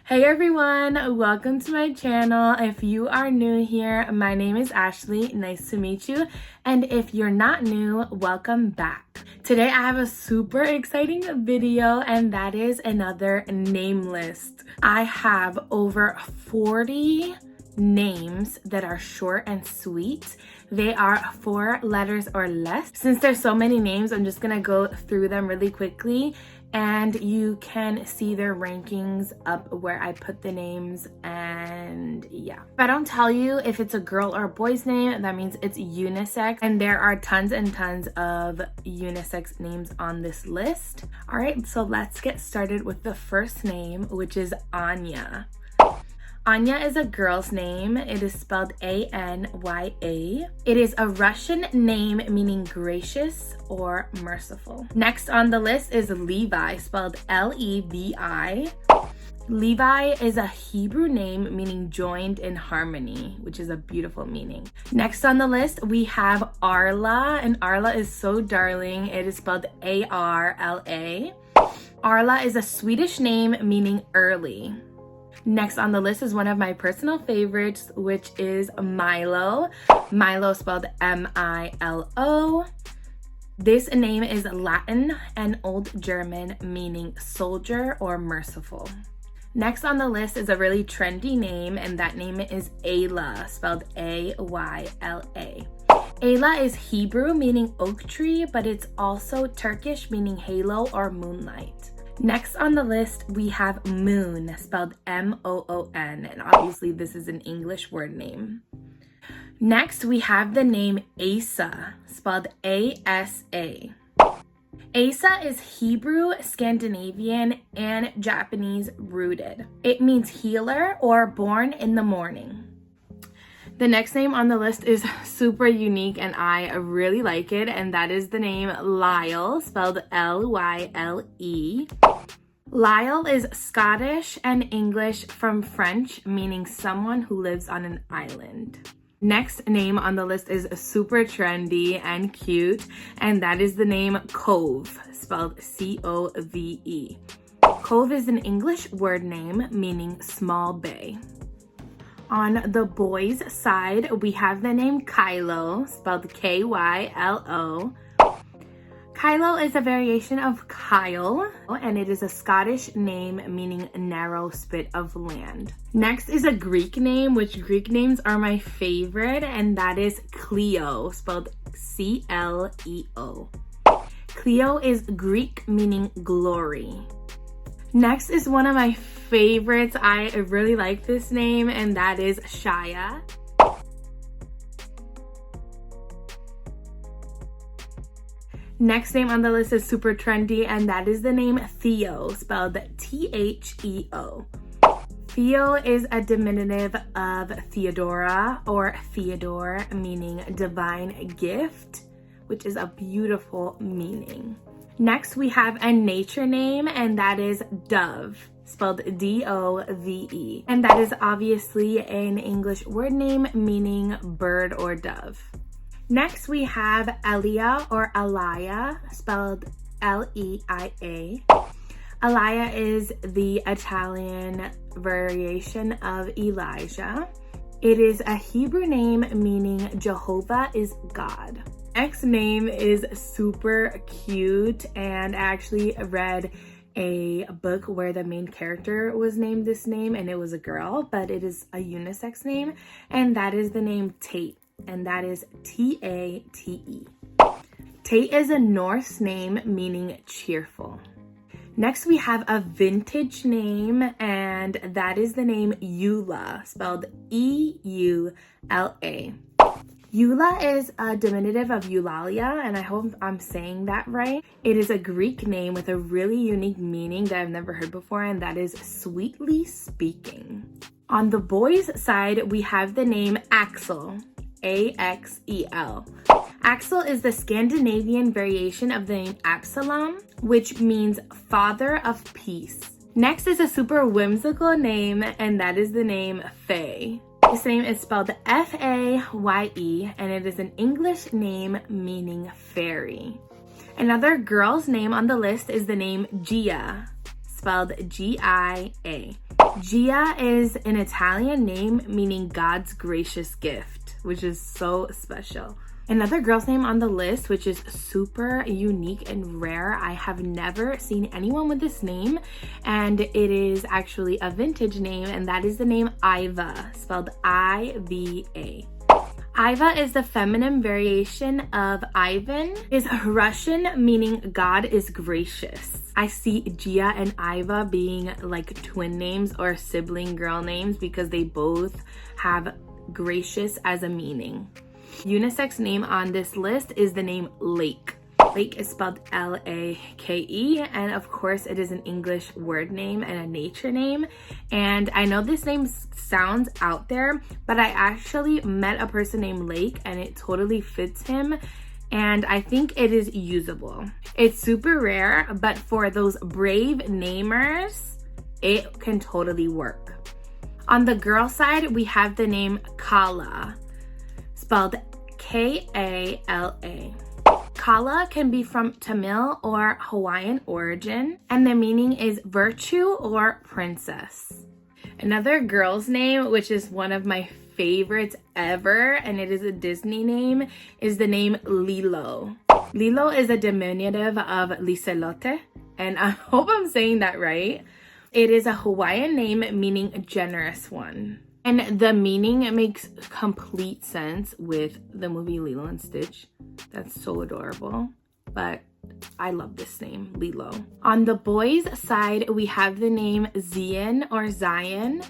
Hey everyone, welcome to my channel. If you are new here, my name is Ashley. Nice to meet you. And if you're not new, welcome back. Today I have a super exciting video, and that is another name list. I have over 40 names that are short and sweet. They are 4 letters or less. Since there's so many names, I'm just gonna go through them really quickly, and you can see their rankings up where I put the names. And yeah, if I don't tell you if it's a girl or a boy's name, that means it's unisex, and there are tons and tons of unisex names on this list. All right, so let's get started with the first name, which is Anya. Anya is a girl's name. It is spelled A-N-Y-A. It is a Russian name meaning gracious or merciful. Next on the list is Levi, spelled L-E-V-I. Levi is a Hebrew name meaning joined in harmony, which is a beautiful meaning. Next on the list, we have Arla, and Arla is so darling. It is spelled A-R-L-A. Arla is a Swedish name meaning early. Next on the list is one of my personal favorites, which is Milo. Milo spelled M-I-L-O. This name is Latin and Old German meaning soldier or merciful. Next on the list is a really trendy name, and that name is Ayla, spelled A-Y-L-A. Ayla is Hebrew meaning oak tree, but it's also Turkish meaning halo or moonlight. Next on the list, we have Moon, spelled M-O-O-N, and obviously this is an English word name. Next, we have the name Asa, spelled A-S-A. Asa is Hebrew, Scandinavian, and Japanese rooted. It means healer or born in the morning. The next name on the list is super unique, and I really like it, and that is the name Lyle, spelled L-Y-L-E. Lyle is Scottish and English from French, meaning someone who lives on an island. Next name on the list is super trendy and cute, and that is the name Cove, spelled C-O-V-E. Cove is an English word name meaning small bay. On the boys' side, we have the name Kylo, spelled K-Y-L-O. Kylo is a variation of Kyle, and it is a Scottish name meaning narrow spit of land. Next is a Greek name, which Greek names are my favorite, and that is Cleo, spelled C-L-E-O. Cleo is Greek meaning glory. Next is one of my favorites. I really like this name, and that is Shaya. Next name on the list is super trendy, and that is the name Theo, spelled T-H-E-O. Theo is a diminutive of Theodora or Theodore, meaning divine gift, which is a beautiful meaning. Next, we have a nature name, and that is Dove, spelled D-O-V-E. And that is obviously an English word name meaning bird or dove. Next, we have Elia or Elia, spelled L-E-I-A. Elia is the Italian variation of Elijah. It is a Hebrew name meaning Jehovah is God. Next name is super cute, and I actually read a book where the main character was named this name, and it was a girl, but it is a unisex name, and that is the name Tate, and that is T-A-T-E. Tate is a Norse name meaning cheerful. Next, we have a vintage name, and that is the name Eula, spelled E-U-L-A. Eula is a diminutive of Eulalia, and I hope I'm saying that right. It is a Greek name with a really unique meaning that I've never heard before, and that is sweetly speaking. On the boys' side, we have the name Axel, A-X-E-L. Axel is the Scandinavian variation of the name Absalom, which means father of peace. Next is a super whimsical name, and that is the name Faye. This name is spelled F-A-Y-E, and it is an English name meaning fairy. Another girl's name on the list is the name Gia, spelled G-I-A. Gia is an Italian name meaning God's gracious gift, which is so special. Another girl's name on the list, which is super unique and rare. I have never seen anyone with this name, and it is actually a vintage name, and that is the name Iva, spelled I-V-A. Iva is the feminine variation of Ivan. Is Russian, meaning God is gracious. I see Gia and Iva being like twin names or sibling girl names because they both have gracious as a meaning. Unisex name on this list is the name Lake. Lake is spelled L-A-K-E, and of course it is an English word name and a nature name. And I know this name sounds out there, but I actually met a person named Lake and it totally fits him, and I think it is usable. It's super rare, but for those brave namers, it can totally work. On the girl side, we have the name Kala, spelled K-A-L-A. Kala can be from Tamil or Hawaiian origin, and the meaning is virtue or princess. Another girl's name, which is one of my favorites ever, and it is a Disney name, is the name Lilo. Lilo is a diminutive of Liselote, and I hope I'm saying that right. It is a Hawaiian name meaning a generous one. And the meaning makes complete sense with the movie Lilo and Stitch. That's so adorable. But I love this name, Lilo. On the boys' side, we have the name Zion or Zion,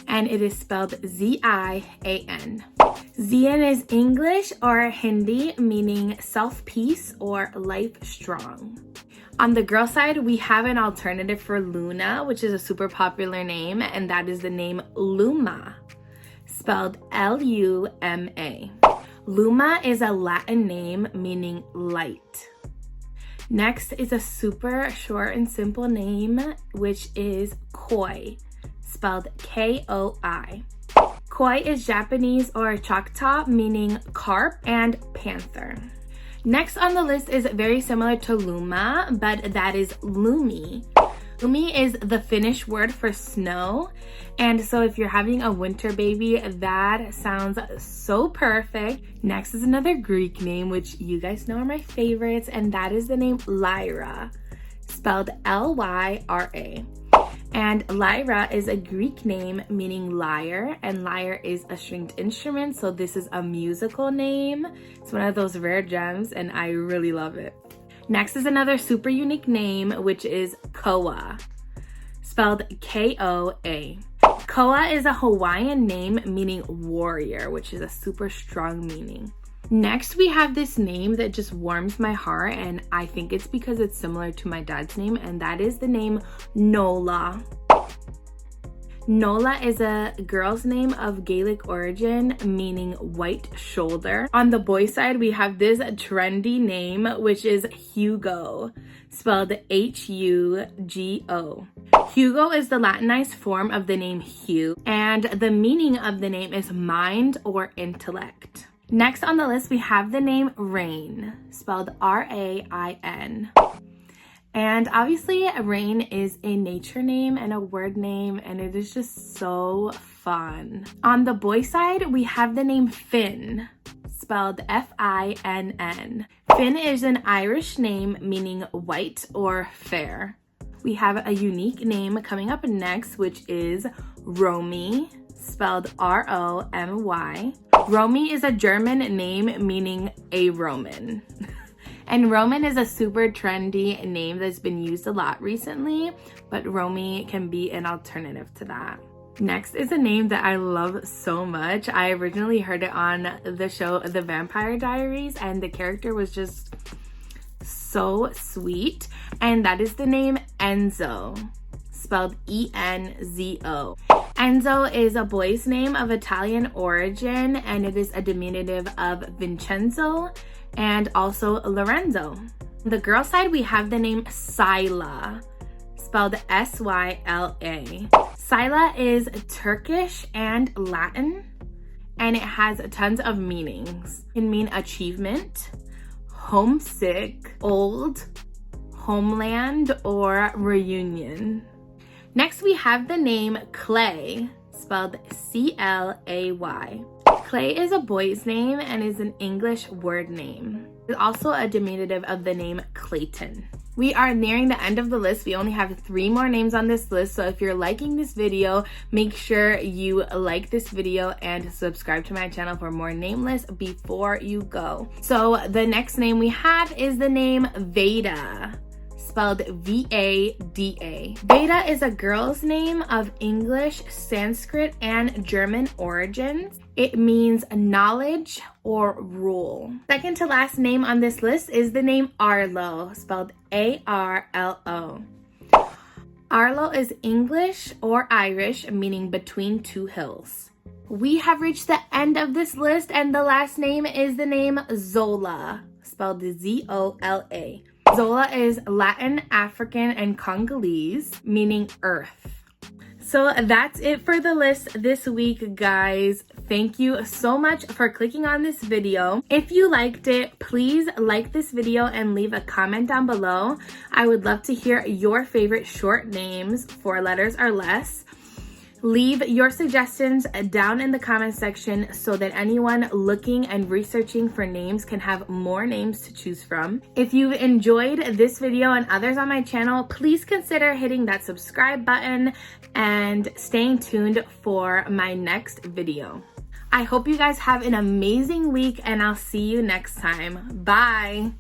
and it is spelled Z-I-A-N. Zion is English or Hindi, meaning self-peace or life strong. On the girl side, we have an alternative for Luna, which is a super popular name, and that is the name Luma, spelled L-U-M-A. Luma is a Latin name meaning light. Next is a super short and simple name, which is Koi, spelled K-O-I. Koi is Japanese or Choctaw, meaning carp and panther. Next on the list is very similar to Luma, but that is Lumi. Lumi is the Finnish word for snow, and so if you're having a winter baby, that sounds so perfect. Next is another Greek name, which you guys know are my favorites, and that is the name Lyra, spelled L-Y-R-A. And Lyra is a Greek name meaning lyre, and lyre is a stringed instrument, so this is a musical name. It's one of those rare gems, and I really love it. Next is another super unique name, which is Koa, spelled K-O-A. Koa is a Hawaiian name meaning warrior, which is a super strong meaning. Next, we have this name that just warms my heart, and I think it's because it's similar to my dad's name, and that is the name Nola. Nola is a girl's name of Gaelic origin, meaning white shoulder. On the boy side, we have this trendy name, which is Hugo, spelled H-U-G-O. Hugo is the Latinized form of the name Hugh, and the meaning of the name is mind or intellect. Next on the list, we have the name Rain, spelled R-A-I-N. And obviously, Rain is a nature name and a word name, and it is just so fun. On the boy side, we have the name Finn, spelled F-I-N-N. Finn is an Irish name meaning white or fair. We have a unique name coming up next, which is Romy, spelled R-O-M-Y. Romy is a German name meaning a Roman. And Roman is a super trendy name that's been used a lot recently, but Romy can be an alternative to that. Next is a name that I love so much. I originally heard it on the show The Vampire Diaries, and the character was just so sweet. And that is the name Enzo, spelled E-N-Z-O. Enzo is a boy's name of Italian origin, and it is a diminutive of Vincenzo and also Lorenzo. The girl side, we have the name Sila, spelled S-Y-L-A. Sila is Turkish and Latin, and it has tons of meanings. It can mean achievement, homesick, old, homeland, or reunion. Next, we have the name Clay, spelled C-L-A-Y. Clay is a boy's name and is an English word name. It's also a diminutive of the name Clayton. We are nearing the end of the list. We only have 3 more names on this list. So if you're liking this video, make sure you like this video and subscribe to my channel for more name lists before you go. So the next name we have is the name Veda, spelled V-A-D-A. Veda is a girl's name of English, Sanskrit, and German origins. It means knowledge or rule. Second to last name on this list is the name Arlo, spelled A-R-L-O. Arlo is English or Irish, meaning between 2 hills. We have reached the end of this list, and the last name is the name Zola, spelled Z-O-L-A. Zola is Latin, African, and Congolese, meaning earth. So that's it for the list this week, guys. Thank you so much for clicking on this video. If you liked it, please like this video and leave a comment down below. I would love to hear your favorite short names, 4 letters or less. Leave your suggestions down in the comment section so that anyone looking and researching for names can have more names to choose from. If you've enjoyed this video and others on my channel, please consider hitting that subscribe button and staying tuned for my next video. I hope you guys have an amazing week, and I'll see you next time. Bye!